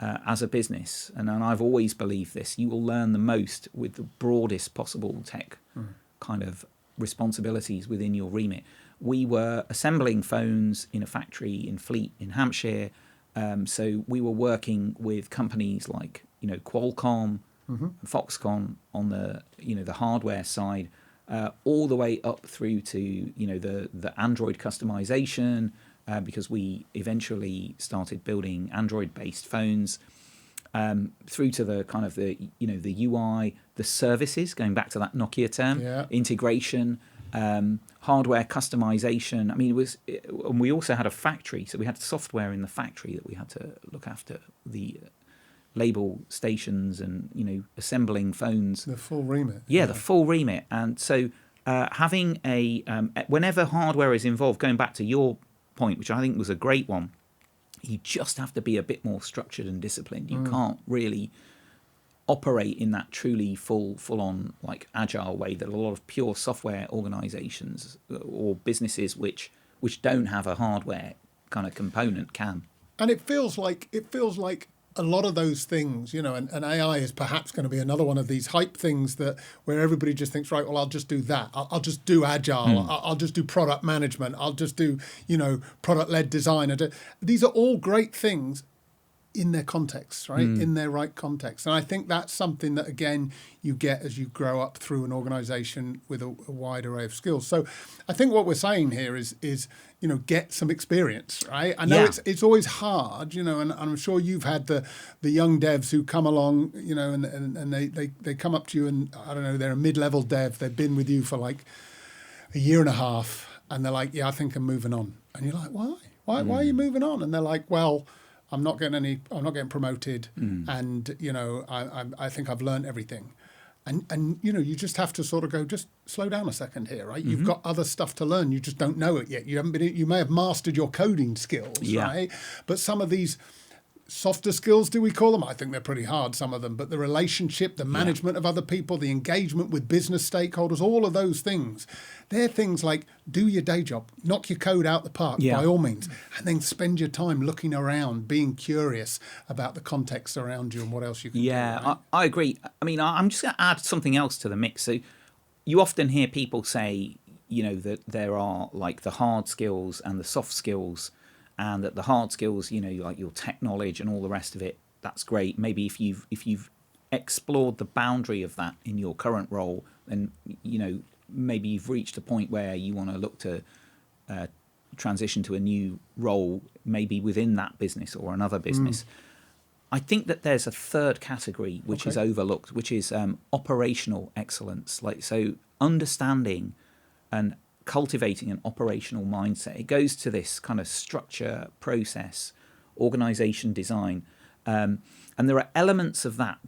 [SPEAKER 1] as a business, and I've always believed this, you will learn the most with the broadest possible tech kind of responsibilities within your remit. We were assembling phones in a factory in Fleet in Hampshire. So we were working with companies like, Qualcomm, Foxconn on the, the hardware side, all the way up through to, the Android customization, because we eventually started building Android-based phones, through to the kind of the UI, the services, going back to that Nokia term, integration, hardware customization. I mean, and we also had a factory, so we had software in the factory that we had to look after the label stations and, assembling phones.
[SPEAKER 2] The full remit.
[SPEAKER 1] Yeah, the full remit. And so having whenever hardware is involved, going back to your point, which I think was a great one, you just have to be a bit more structured and disciplined. You can't really operate in that truly full-on like agile way that a lot of pure software organizations or businesses which don't have a hardware kind of component can.
[SPEAKER 2] And it feels like a lot of those things, and AI is perhaps going to be another one of these hype things where everybody just thinks, right, well, I'll just do that. I'll just do agile. I'll just do product management. I'll just do, product-led design. These are all great things in their context, right? In their right context. And I think that's something that, again, you get as you grow up through an organization with a wide array of skills. So I think what we're saying here is get some experience, right? I know it's always hard, and I'm sure you've had the young devs who come along, and they come up to you and, I don't know, they're a mid-level dev. They've been with you for like a year and a half, and they're like, yeah, I think I'm moving on. And you're like, why? Why are you moving on? And they're like, well, I'm not getting promoted, and I think I've learned everything, and you just have to sort of go, just slow down a second here, right? You've got other stuff to learn, you just don't know it yet. You may have mastered your coding skills, right? But some of these softer skills, do we call them? I think they're pretty hard, some of them, but the relationship, the management of other people, the engagement with business stakeholders, all of those things, they're things like do your day job, knock your code out the park by all means, and then spend your time looking around, being curious about the context around you and what else you can do. Right?
[SPEAKER 1] I agree. I mean, I'm just going to add something else to the mix. So you often hear people say, that there are like the hard skills and the soft skills, and that the hard skills, like your tech knowledge and all the rest of it, that's great. Maybe if you've explored the boundary of that in your current role, then maybe you've reached a point where you want to look to transition to a new role, maybe within that business or another business. I think that there's a third category which is overlooked, which is operational excellence. Like, so understanding and cultivating an operational mindset. It goes to this kind of structure, process, organization, design. And there are elements of that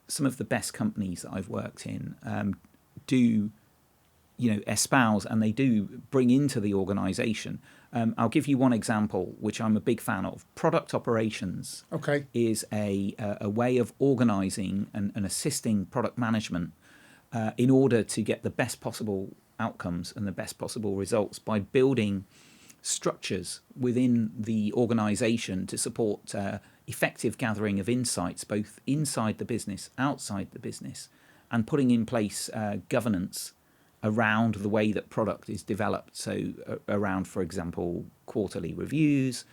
[SPEAKER 1] some of the best companies that I've worked in do, espouse, and they do bring into the organization. I'll give you one example, which I'm a big fan of. Product operations is a way of organizing and assisting product management in order to get the best possible outcomes and the best possible results by building structures within the organization to support effective gathering of insights, both inside the business, outside the business, and putting in place governance around the way that product is developed. So around, for example, quarterly reviews,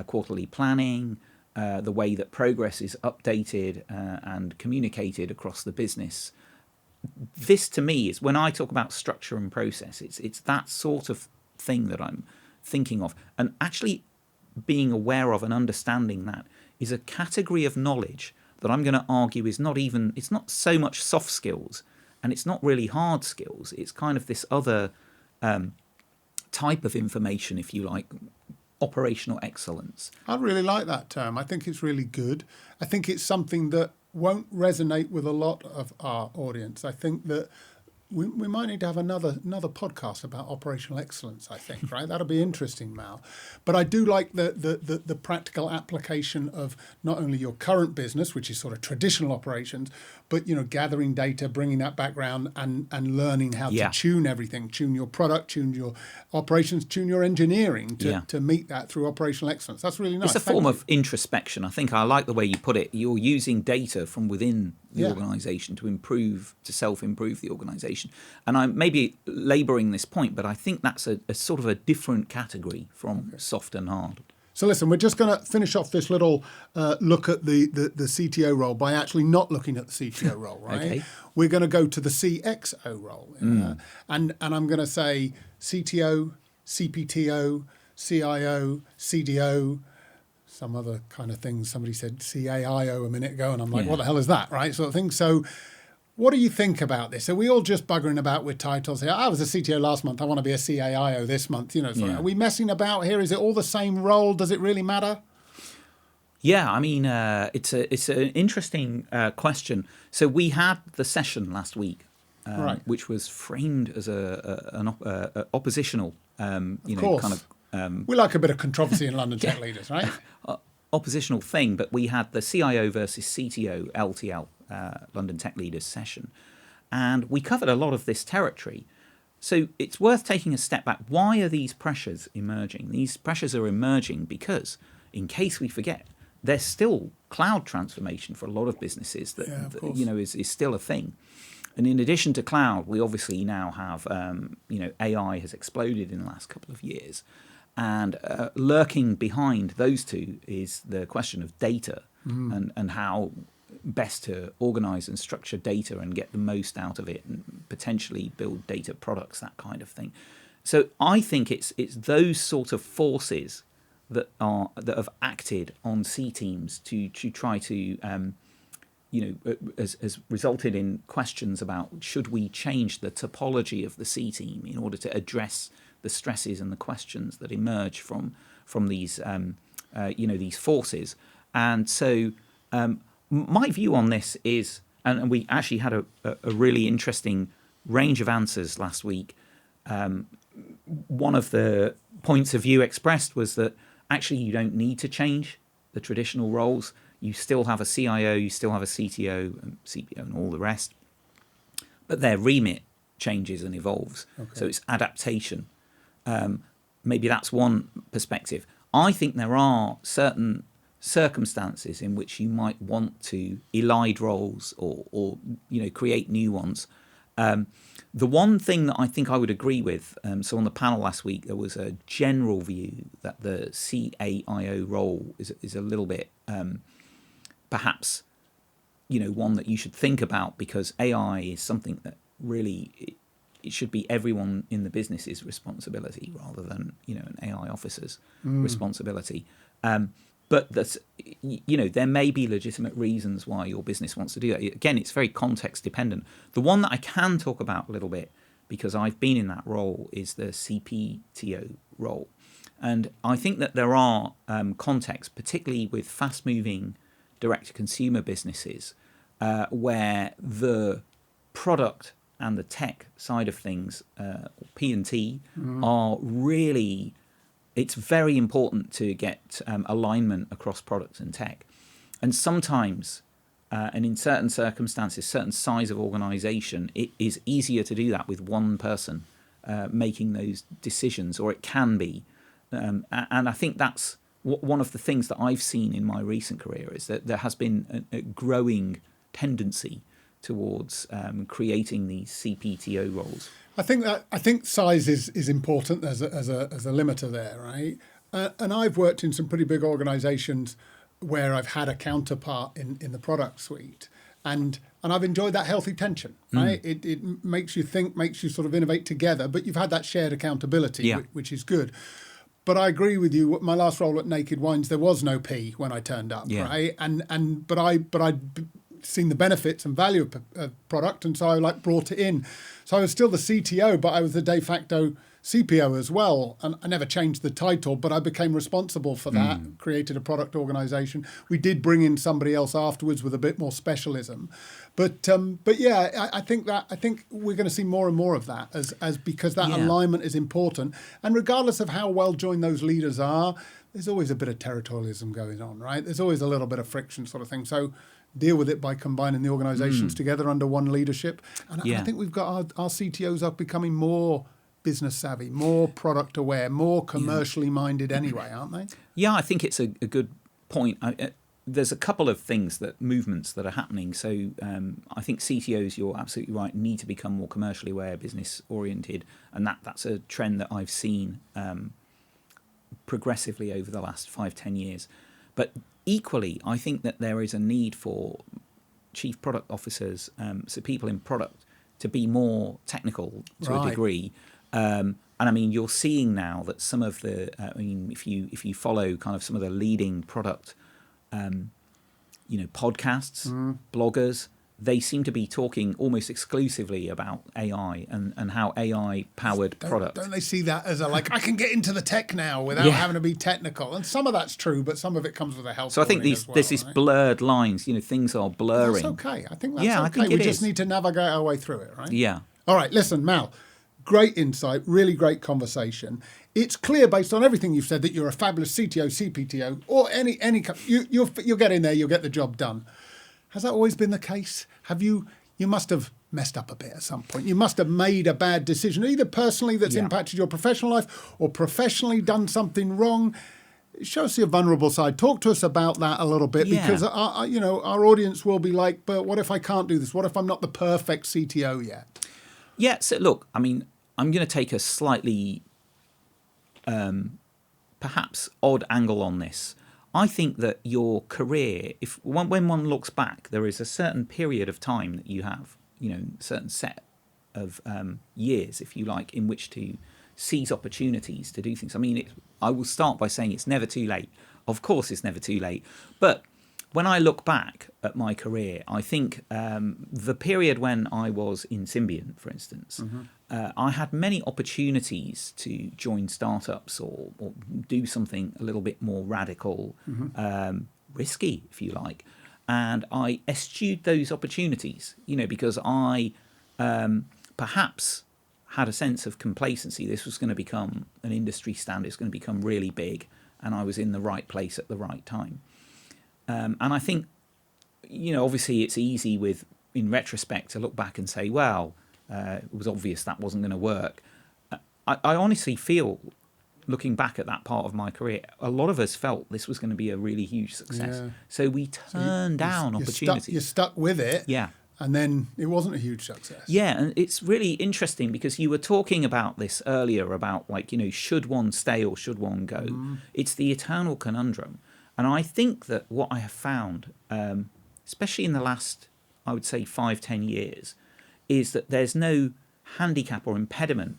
[SPEAKER 1] quarterly planning, the way that progress is updated and communicated across the business. This, to me, is when I talk about structure and process, it's that sort of thing that I'm thinking of. And actually being aware of and understanding that is a category of knowledge that I'm going to argue is it's not so much soft skills and it's not really hard skills. It's kind of this other type of information, if you like, operational excellence.
[SPEAKER 2] I really like that term. I think it's really good. I think it's something that won't resonate with a lot of our audience. I think that we might need to have another podcast about operational excellence, I think, right? That'll be interesting, Mal. But I do like the practical application of not only your current business, which is sort of traditional operations, but, gathering data, bringing that background and learning how to tune everything, tune your product, tune your operations, tune your engineering to meet that through operational excellence. That's really nice.
[SPEAKER 1] It's a form of introspection. I think I like the way you put it. You're using data from within the organisation to self-improve the organisation. And I'm maybe labouring this point, but I think that's a sort of a different category from soft and hard.
[SPEAKER 2] So listen, we're just going to finish off this little look at the CTO role by actually not looking at the CTO role, right?
[SPEAKER 1] Okay.
[SPEAKER 2] We're going to go to the CXO role. And I'm going to say CTO, CPTO, CIO, CDO, some other kind of things. Somebody said CAIO a minute ago, and I'm like, what the hell is that, right? Sort of thing. So what do you think about this? Are we all just buggering about with titles here? I was a CTO last month. I want to be a CAIO this month. Are we messing about here? Is it all the same role? Does it really matter?
[SPEAKER 1] Yeah, I mean, it's an interesting question. So we had the session last week, which was framed as an oppositional,
[SPEAKER 2] we like a bit of controversy in London Tech Leaders, right?
[SPEAKER 1] Oppositional thing. But we had the CIO versus CTO LTL, London Tech Leaders session, and we covered a lot of this territory. So it's worth taking a step back. Why are these pressures emerging? These pressures are emerging because, in case we forget, there's still cloud transformation for a lot of businesses that is still a thing. And in addition to cloud, we obviously now have AI has exploded in the last couple of years, and lurking behind those two is the question of data and how best to organize and structure data and get the most out of it and potentially build data products, that kind of thing. So I think it's those sort of forces that have acted on C teams to try to has resulted in questions about should we change the topology of the C team in order to address the stresses and the questions that emerge from these these forces. And so my view on this is, and we actually had a really interesting range of answers last week. One of the points of view expressed was that actually you don't need to change the traditional roles. You still have a CIO, you still have a CTO and CPO and all the rest, but their remit changes and evolves. Okay. So it's adaptation. Maybe that's one perspective. I think there are certain circumstances in which you might want to elide roles or create new ones. The one thing that I think I would agree with, so on the panel last week, there was a general view that the CAIO role is a little bit perhaps, one that you should think about, because AI is something that really it should be everyone in the business's responsibility rather than, an AI officer's responsibility. But that's, there may be legitimate reasons why your business wants to do that. Again, it's very context dependent. The one that I can talk about a little bit, because I've been in that role, is the CPTO role. And I think that there are contexts, particularly with fast-moving direct-to-consumer businesses, where the product and the tech side of things, P&T, are really... It's very important to get alignment across product and tech. And sometimes, and in certain circumstances, certain size of organization, it is easier to do that with one person making those decisions, or it can be. And I think that's one of the things that I've seen in my recent career, is that there has been a growing tendency towards creating these CPTO roles.
[SPEAKER 2] I think size is important as a limiter there, right? And I've worked in some pretty big organisations where I've had a counterpart in the product suite, and I've enjoyed that healthy tension, right? It makes you think, makes you sort of innovate together, but you've had that shared accountability, which is good. But I agree with you. My last role at Naked Wines, there was no P when I turned up, right? But I'd seen the benefits and value of product, and so I brought it in. So I was still the CTO, but I was the de facto CPO as well. And I never changed the title, but I became responsible for that, created a product organization. We did bring in somebody else afterwards with a bit more specialism. But yeah, I think we're going to see more and more of that as because that alignment is important. And regardless of how well joined those leaders are, there's always a bit of territorialism going on, right? There's always a little bit of friction sort of thing. So deal with it by combining the organizations together under one leadership. And I think we've got our CTOs are becoming more business savvy, more product aware, more commercially minded anyway, aren't they?
[SPEAKER 1] Yeah, I think it's a good point. There's a couple of movements that are happening. So I think CTOs, you're absolutely right, need to become more commercially aware, business oriented. And that's a trend that I've seen progressively over the last 5-10 years. But equally, I think that there is a need for chief product officers, so people in product, to be more technical to a degree. And I mean, you're seeing now that some of the, if you follow kind of some of the leading product, podcasts, bloggers, they seem to be talking almost exclusively about AI and how AI-powered products.
[SPEAKER 2] Don't they see that as I can get into the tech now without having to be technical? And some of that's true, but some of it comes with a health.
[SPEAKER 1] So I think there's these blurred lines. Things are blurring.
[SPEAKER 2] That's okay. I think that's okay. We just need to navigate our way through it, right?
[SPEAKER 1] Yeah.
[SPEAKER 2] All right. Listen, Mal. Great insight. Really great conversation. It's clear based on everything you've said that you're a fabulous CTO, CPTO, or any you'll get in there. You'll get the job done. Has that always been the case? You must have messed up a bit at some point. You must have made a bad decision, either personally that's impacted your professional life or professionally done something wrong. Show us your vulnerable side. Talk to us about that a little bit because our audience will be like, but what if I can't do this? What if I'm not the perfect CTO yet?
[SPEAKER 1] Yeah, so look, I mean, I'm going to take a slightly perhaps odd angle on this. I think that your career, when one looks back, there is a certain period of time that you have, a certain set of years, if you like, in which to seize opportunities to do things. I mean, I will start by saying it's never too late. Of course, it's never too late. But when I look back at my career, I think the period when I was in Symbiont, for instance, I had many opportunities to join startups or do something a little bit more radical, risky, if you like. And I eschewed those opportunities, because I perhaps had a sense of complacency. This was going to become an industry standard. It's going to become really big. And I was in the right place at the right time. And I think, obviously it's easy in retrospect to look back and say, well, it was obvious that wasn't going to work. I honestly feel, looking back at that part of my career, a lot of us felt this was going to be a really huge success. Yeah. So we turned down opportunities.
[SPEAKER 2] You're stuck with it.
[SPEAKER 1] Yeah.
[SPEAKER 2] And then it wasn't a huge success.
[SPEAKER 1] Yeah, and it's really interesting because you were talking about this earlier about should one stay or should one go? It's the eternal conundrum. And I think that what I have found, especially in the last, I would say 5-10 years, is that there's no handicap or impediment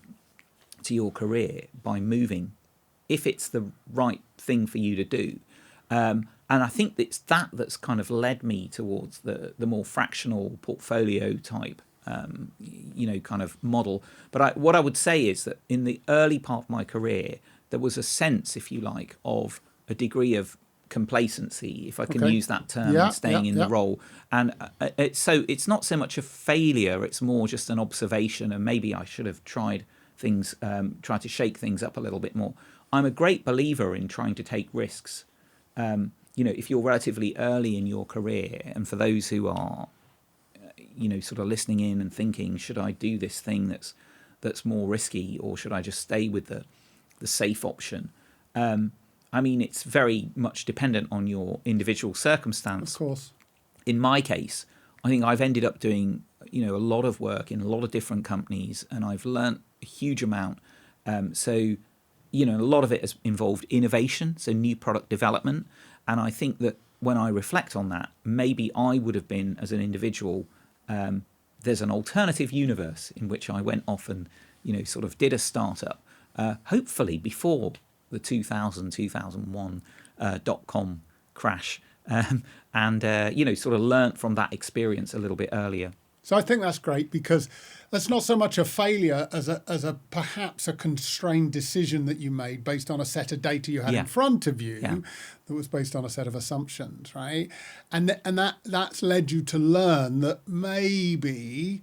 [SPEAKER 1] to your career by moving if it's the right thing for you to do. And I think it's that's kind of led me towards the more fractional portfolio type, kind of model. But what I would say is that in the early part of my career, there was a sense, if you like, of a degree of complacency, if I can use that term, staying in the role. And so it's not so much a failure, it's more just an observation, and maybe I should have tried to shake things up a little bit more. I'm a great believer in trying to take risks. If you're relatively early in your career, and for those who are, sort of listening in and thinking, should I do this thing that's more risky, or should I just stay with the safe option? I mean, it's very much dependent on your individual circumstance.
[SPEAKER 2] Of course. In
[SPEAKER 1] my case, I think I've ended up doing, a lot of work in a lot of different companies, and I've learnt a huge amount. So, a lot of it has involved innovation, so new product development. And I think that when I reflect on that, maybe I would have been, as an individual, there's an alternative universe in which I went off and, sort of did a startup, hopefully before the 2001 dot-com crash, and sort of learnt from that experience a little bit earlier.
[SPEAKER 2] So I think that's great, because that's not so much a failure as a perhaps a constrained decision that you made based on a set of data you had in front of you that was based on a set of assumptions, right? And that's led you to learn that maybe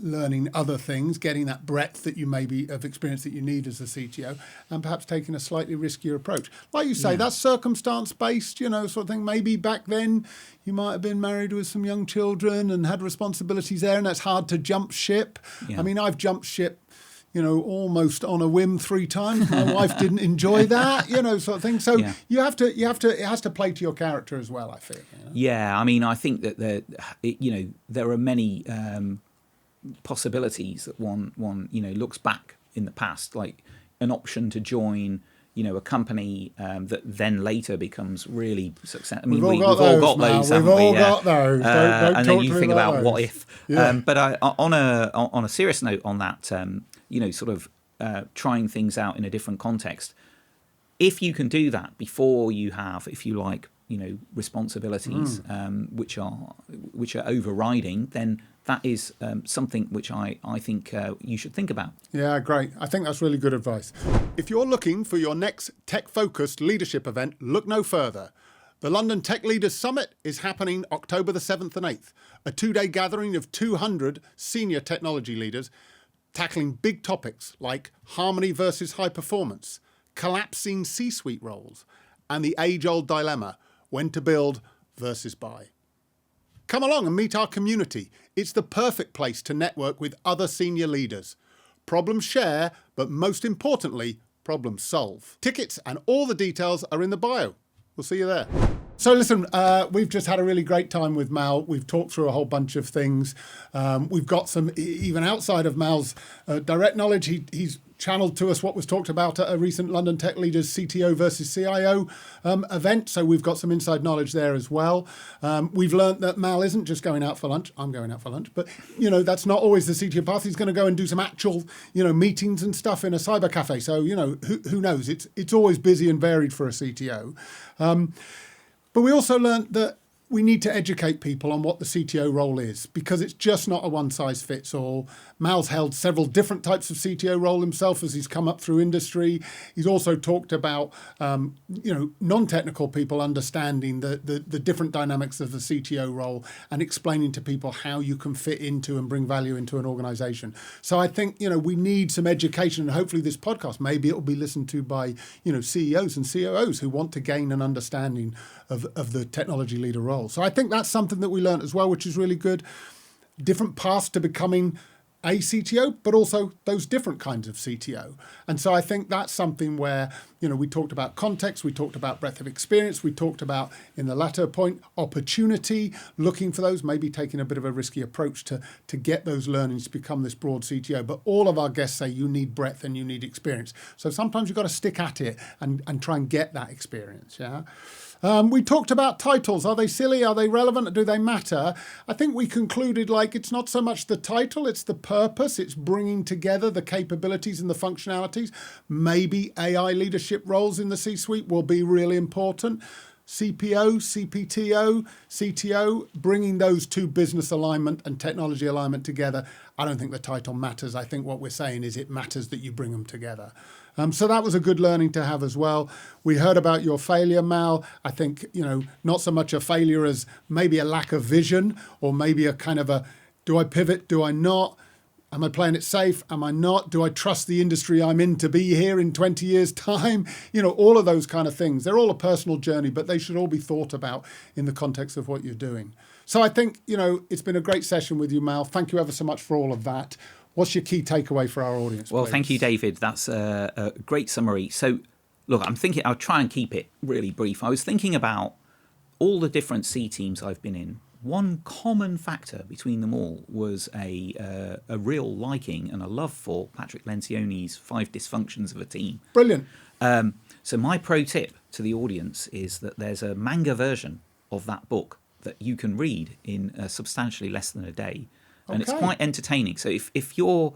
[SPEAKER 2] learning other things, getting that breadth that you maybe of experience that you need as a CTO, and perhaps taking a slightly riskier approach. Like you say, that's circumstance-based, sort of thing. Maybe back then you might have been married with some young children and had responsibilities there, and that's hard to jump ship. Yeah. I mean, I've jumped ship, almost on a whim 3 times. My wife didn't enjoy that, sort of thing. So it has to play to your character as well, I feel.
[SPEAKER 1] Yeah, I mean, I think that there are many possibilities that one looks back in the past, like an option to join a company that then later becomes really successful. I mean, we've all got those, haven't we? We've all got those. And then you think about what if. But on a serious note on that, sort of trying things out in a different context, if you can do that before you have, if you like, responsibilities, which are which are overriding, then that is something which I think you should think about.
[SPEAKER 2] Yeah, great. I think that's really good advice. If you're looking for your next tech-focused leadership event, look no further. The London Tech Leaders Summit is happening October the 7th and 8th, a 2-day gathering of 200 senior technology leaders tackling big topics like harmony versus high performance, collapsing C-suite roles, and the age-old dilemma, when to build versus buy. Come along and meet our community. It's the perfect place to network with other senior leaders. Problems share, but most importantly, problems solve. Tickets and all the details are in the bio. We'll see you there. So listen, we've just had a really great time with Mal. We've talked through a whole bunch of things. We've got some, even outside of Mal's direct knowledge, he's channeled to us what was talked about at a recent London Tech Leaders CTO versus CIO event. So we've got some inside knowledge there as well. We've learned that Mal isn't just going out for lunch. I'm going out for lunch. But, that's not always the CTO path. He's going to go and do some actual, meetings and stuff in a cyber cafe. So, who knows? It's always busy and varied for a CTO. But we also learned that we need to educate people on what the CTO role is, because it's just not a one-size-fits-all. Mal's held several different types of CTO role himself as he's come up through industry. He's also talked about, non-technical people understanding the different dynamics of the CTO role and explaining to people how you can fit into and bring value into an organization. So I think, we need some education, and hopefully this podcast, maybe it will be listened to by, CEOs and COOs who want to gain an understanding of the technology leader role. So I think that's something that we learned as well, which is really good. Different paths to becoming a CTO, but also those different kinds of CTO. And so I think that's something where, we talked about context, we talked about breadth of experience, we talked about, in the latter point, opportunity, looking for those, maybe taking a bit of a risky approach to get those learnings to become this broad CTO. But all of our guests say you need breadth and you need experience. So sometimes you've got to stick at it and try and get that experience, yeah? We talked about titles. Are they silly? Are they relevant? Do they matter? I think we concluded it's not so much the title, it's the purpose. It's bringing together the capabilities and the functionalities. Maybe AI leadership roles in the C-suite will be really important. CPO, CPTO, CTO, bringing those two business alignment and technology alignment together. I don't think the title matters. I think what we're saying is it matters that you bring them together. So that was a good learning to have as well. We heard about your failure, Mal. I think, not so much a failure as maybe a lack of vision, or maybe a kind of a, do I pivot? Do I not? Am I playing it safe? Am I not? Do I trust the industry I'm in to be here in 20 years' time? All of those kind of things. They're all a personal journey, but they should all be thought about in the context of what you're doing. So I think, it's been a great session with you, Mal. Thank you ever so much for all of that. What's your key takeaway for our audience?
[SPEAKER 1] Well,
[SPEAKER 2] please?
[SPEAKER 1] Thank you, David. That's a great summary. So, look, I'll try and keep it really brief. I was thinking about all the different C teams I've been in. One common factor between them all was a real liking and a love for Patrick Lencioni's 5 Dysfunctions of a Team.
[SPEAKER 2] Brilliant.
[SPEAKER 1] So my pro tip to the audience is that there's a manga version of that book that you can read in substantially less than a day. And it's quite entertaining. So if you're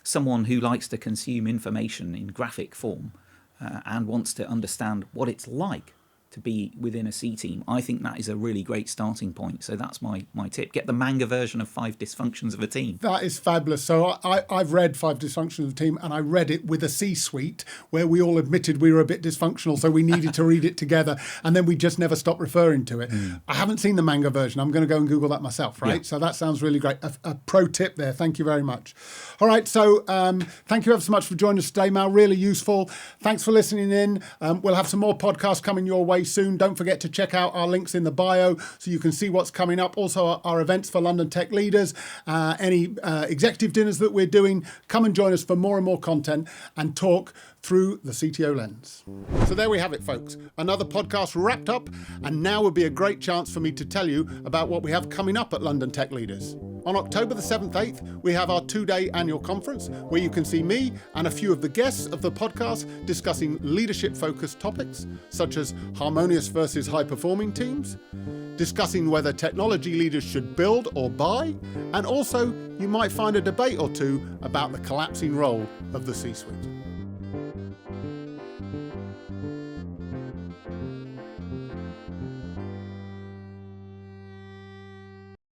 [SPEAKER 1] someone who likes to consume information in graphic form and wants to understand what it's like to be within a C team, I think that is a really great starting point. So that's my tip. Get the manga version of 5 Dysfunctions of a Team.
[SPEAKER 2] That is fabulous. So I've read 5 Dysfunctions of a Team, and I read it with a C-suite where we all admitted we were a bit dysfunctional, so we needed to read it together, and then we just never stopped referring to it. I haven't seen the manga version. I'm going to go and Google that myself, right? Yeah. So that sounds really great. A pro tip there. Thank you very much. All right, so thank you ever so much for joining us today, Mal. Really useful. Thanks for listening in. We'll have some more podcasts coming your way soon. Don't forget to check out our links in the bio so you can see what's coming up. Also, our events for London Tech Leaders, any executive dinners that we're doing. Come and join us for more and more content and talk through the CTO lens. So there we have it, folks. Another podcast wrapped up, and now would be a great chance for me to tell you about what we have coming up at London Tech Leaders. On October the 7th, 8th, we have our 2-day annual conference where you can see me and a few of the guests of the podcast discussing leadership-focused topics, such as harmonious versus high-performing teams, discussing whether technology leaders should build or buy, and also you might find a debate or two about the collapsing role of the C-suite.